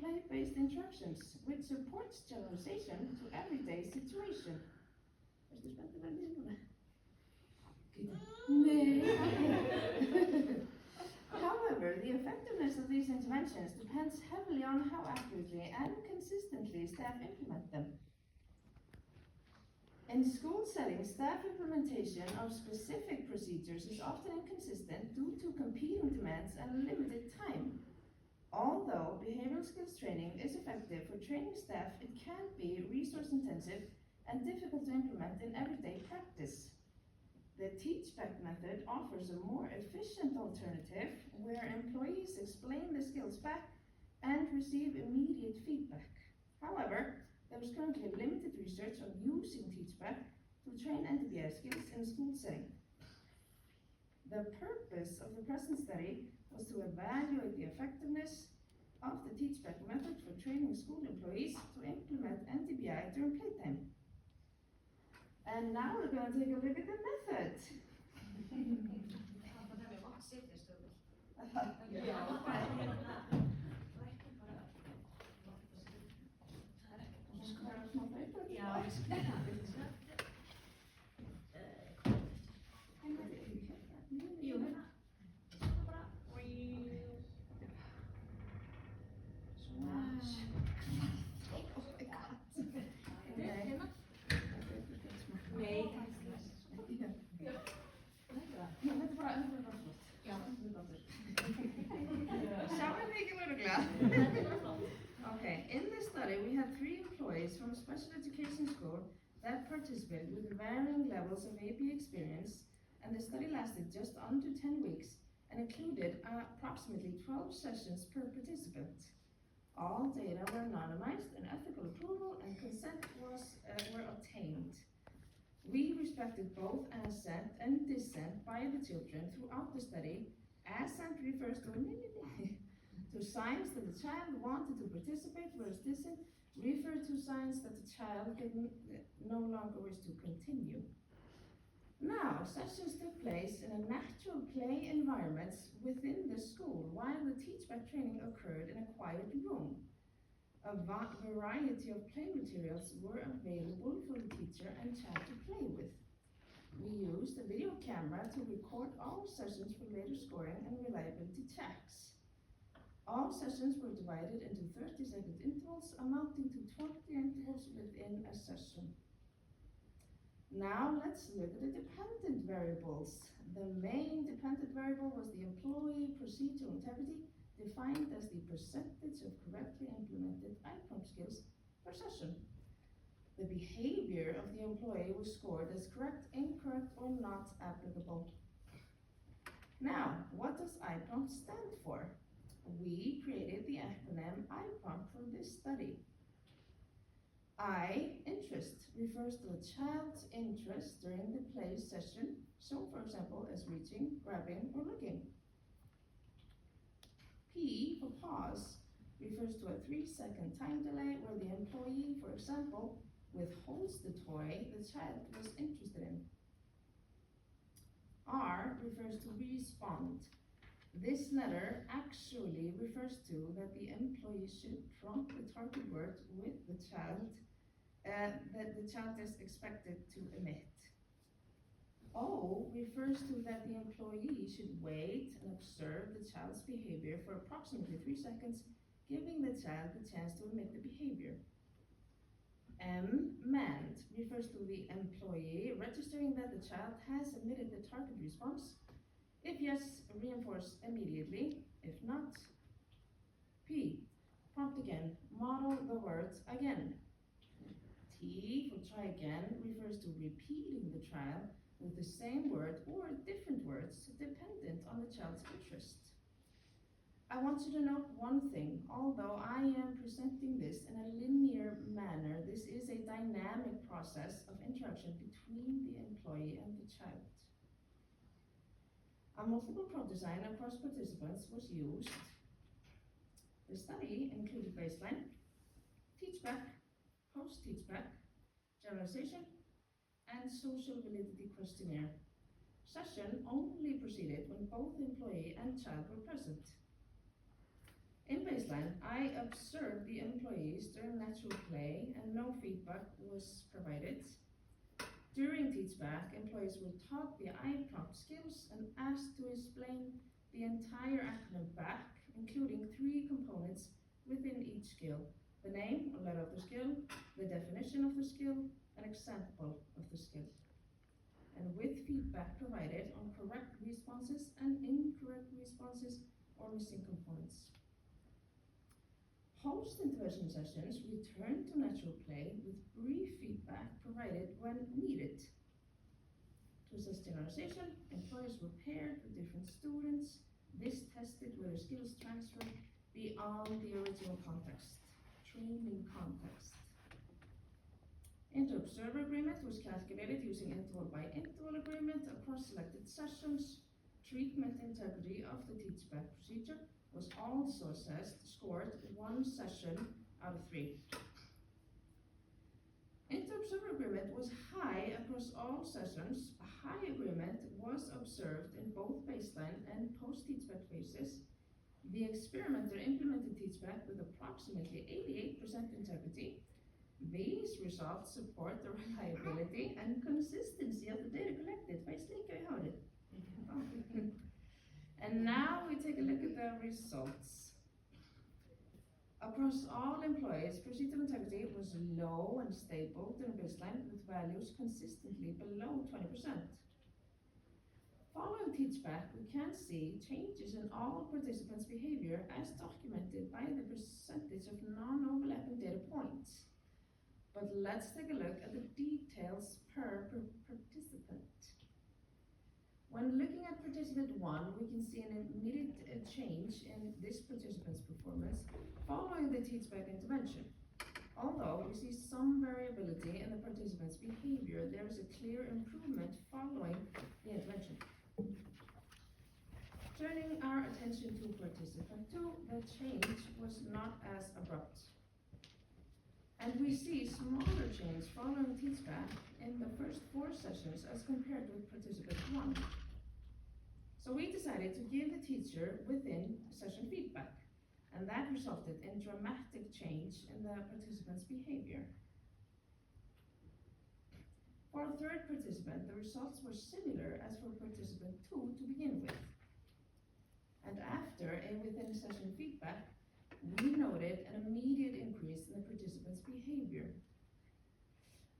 play-based interactions, which supports generalization to everyday situation. Ertu spenntur að vera núna? However, the effectiveness of these interventions depends heavily on how accurately and consistently staff implement them. In school settings, staff implementation of specific procedures is often inconsistent due to competing demands and limited time. Although behavioral skills training is effective for training staff, it can be resource intensive and difficult to implement in everyday practice. The teach-back method offers a more efficient alternative where employees explain the skills back and receive immediate feedback. However, there is currently limited research on using teach-back to train NTBI skills in school setting. The purpose of the present study was to evaluate the effectiveness of the teach-back method for training school employees to implement NTBI during playtime. And now we're going to take a look at the method. Okay, in this study we had 3 employees from a special education school that participated with varying levels of AP experience, and the study lasted just under 10 weeks and included approximately 12 sessions per participant. All data were anonymized and ethical approval and consent were obtained. We respected both assent and dissent by the children throughout the study. Assent refers to signs that the child wanted to participate, whereas dissent referred to signs that the child no longer wish to continue. Now, sessions took place in a natural play environment within the school, while the teach-back training occurred in a quiet room. A variety of play materials were available for the teacher and child to play with. We used a video camera to record all sessions for later scoring and reliability checks. All sessions were divided into 30-second intervals amounting to 20 intervals within a session. Now let's look at the dependent variables. The main dependent variable was the employee procedural integrity, defined as the percentage of correctly implemented IPROM skills per session. The behavior of the employee was scored as correct, incorrect, or not applicable. Now, what does IPROM stand for? We created the acronym IPROM for this study. I, interest, refers to a child's interest during the play session, so for example as reaching, grabbing, or looking. P for pause refers to a 3-second time delay where the employee, for example, withholds the toy the child was interested in. R refers to respond. This letter actually refers to that the employee should prompt the target word with the child that the child is expected to emit. O refers to that the employee should wait and observe the child's behavior for approximately 3 seconds, giving the child the chance to emit the behavior. M, manned, refers to the employee registering that the child has emitted the target response. If yes, reinforce immediately. If not, P, prompt again, model the words again. T for try again refers to repeating the trial with the same word or different words dependent on the child's interest. I want you to note one thing. Although I am presenting this in a linear manner, this is a dynamic process of interaction between the employee and the child. A multiple prompt design across participants was used. The study included baseline, teach-back, post-teach-back, generalization, and social validity questionnaire. Session only proceeded when both employee and child were present. In baseline, I observed the employees during natural play and no feedback was provided. During teachback, employees were taught the iPrompt skills and asked to explain the entire acronym back, including 3 components within each skill: the name or letter of the skill, the definition of the skill, an example of the skill. And with feedback provided on correct responses and incorrect responses or missing components. Post-intervention sessions returned to natural play with brief feedback provided when needed. To assist generalization, employees were paired with different students. This tested whether skills transferred beyond the original context, training context. Inter-observer agreement was calculated using interval by interval agreement across selected sessions. Treatment integrity of the teachback procedure was also assessed, scored 1 session out of 3. Inter-observer agreement was high across all sessions. A high agreement was observed in both baseline and post-teachback phases. The experimenter implemented teachback with approximately 88% integrity. These results support the reliability and consistency of the data collected. And now we take a look at the results. Across all employees, procedural integrity was low and stable during baseline with values consistently below 20%. Following teachback, we can see changes in all participants' behavior as documented by the percentage of non-overlapping data points. But let's take a look at the details per participant. When looking at participant 1, we can see an immediate change in this participant's performance following the teachback intervention. Although we see some variability in the participant's behavior, there is a clear improvement following the intervention. Turning our attention to participant 2, the change was not as abrupt. And we see smaller change following teachback in the first 4 sessions as compared with participant 1. So we decided to give the teacher within session feedback, and that resulted in dramatic change in the participant's behavior. For the 3rd participant, the results were similar as for participant 2 to begin with. And after and within session feedback, we noted an immediate increase in the participant's behavior.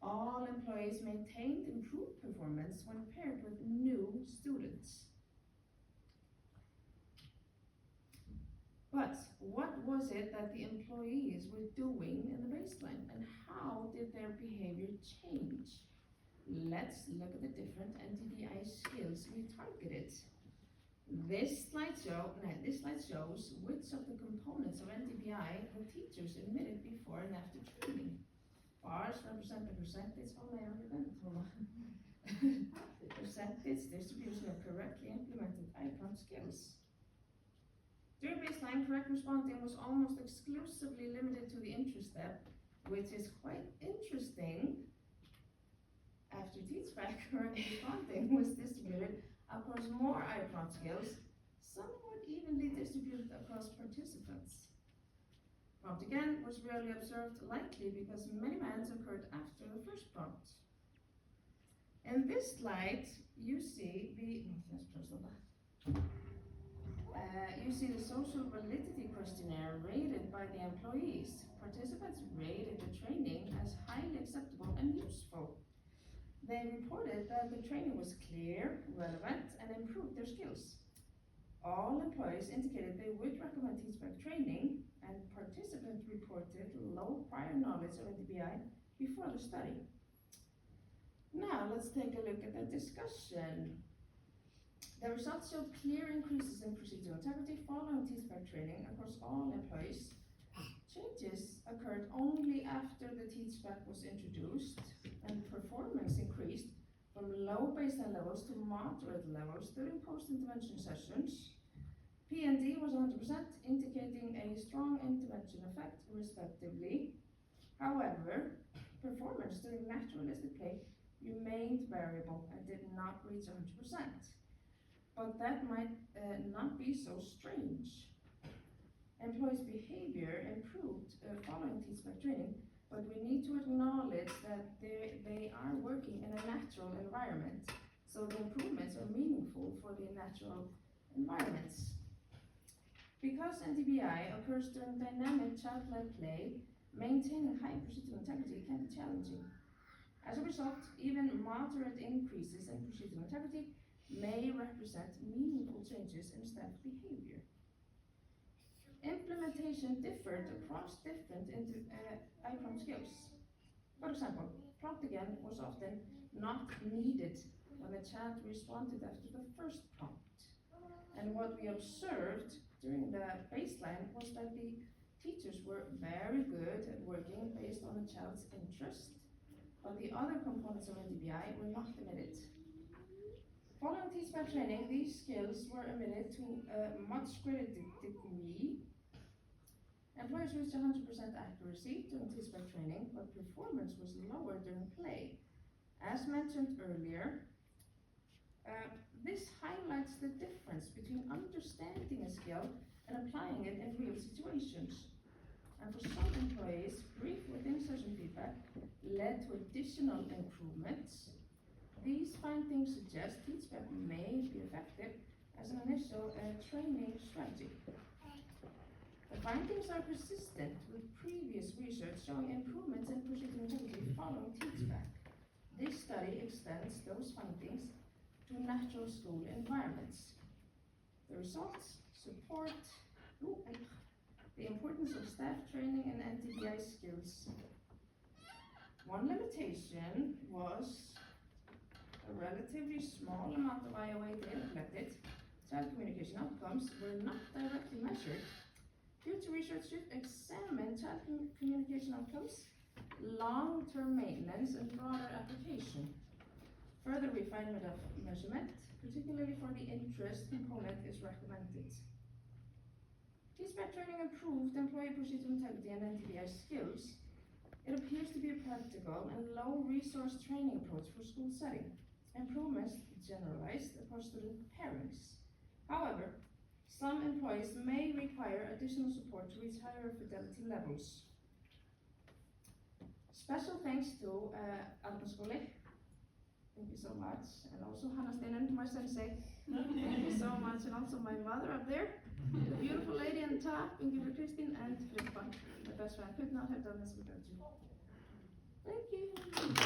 All employees maintained improved performance when paired with new students. But what was it that the employees were doing in the baseline, and how did their behavior change? Let's look at the different NTDI skills we targeted. This slide shows which of the components of NTBI the teachers admitted before and after training. Bars represent the percentage percentage distribution of correctly implemented iPrompt skills. During baseline, correct responding was almost exclusively limited to the interest step, which is quite interesting. After teachback, correct responding was distributed across more iPrompt skills, somewhat evenly distributed across participants. Prompt again was rarely observed, likely because many bands occurred after the first prompt. In this slide, you see the social validity questionnaire rated by the employees. Participants rated the training as highly acceptable and useful. They reported that the training was clear, relevant, and improved their skills. All employees indicated they would recommend teachback training, and participants reported low prior knowledge of NTBI before the study. Now let's take a look at the discussion. The results showed clear increases in procedural integrity following teachback training across all employees. Changes occurred only after the teachback was introduced, and performance increased from low baseline levels to moderate levels during post-intervention sessions. P&D was 100%, indicating a strong intervention effect, respectively. However, performance during naturalistic play remained variable and did not reach 100%. But that might not be so strange. employees' behavior improved following teach-back training, but we need to acknowledge that they are working in a natural environment, so the improvements are meaningful for the natural environments. Because NTBI occurs during dynamic child-led play, maintaining high procedural integrity can be challenging. As a result, even moderate increases in procedural integrity may represent meaningful changes in staff behavior. Implementation differed across different IPROM skills. For example, prompt again was often not needed when the child responded after the first prompt. And what we observed during the baseline was that the teachers were very good at working based on the child's interest, but the other components of NTBI were not omitted. Following teach-back training, these skills were omitted to a much greater degree. Employees reached 100% accuracy during teach-back training, but performance was lower during play. As mentioned earlier, this highlights the difference between understanding a skill and applying it in real situations. And for some employees, brief within-session feedback led to additional improvements. These findings suggest teach-back may be effective as an initial training strategy. The findings are consistent with previous research showing improvements in procedural integrity following teach-back. This study extends those findings to natural school environments. The results support the importance of staff training and NTBI skills. One limitation was a relatively small amount of IOA data collected. Child communication outcomes were not directly measured. Future research should examine child communication outcomes, long-term maintenance, and broader application. Further refinement of measurement, particularly for the interest component, is recommended. Teach-back training improved employee procedural integrity and NTBI skills. It appears to be a practical and low-resource training approach for school setting. Improvements generalized across student pairings. However, some employees may require additional support to reach higher fidelity levels. Special thanks to Árnaskóli. Thank you so much. And also Hanna Steinen, my sensei. Thank you so much. And also my mother up there, the beautiful lady on top, Ingrid Kristin, and Filippa, my best friend. Could not have done this without you. Thank you.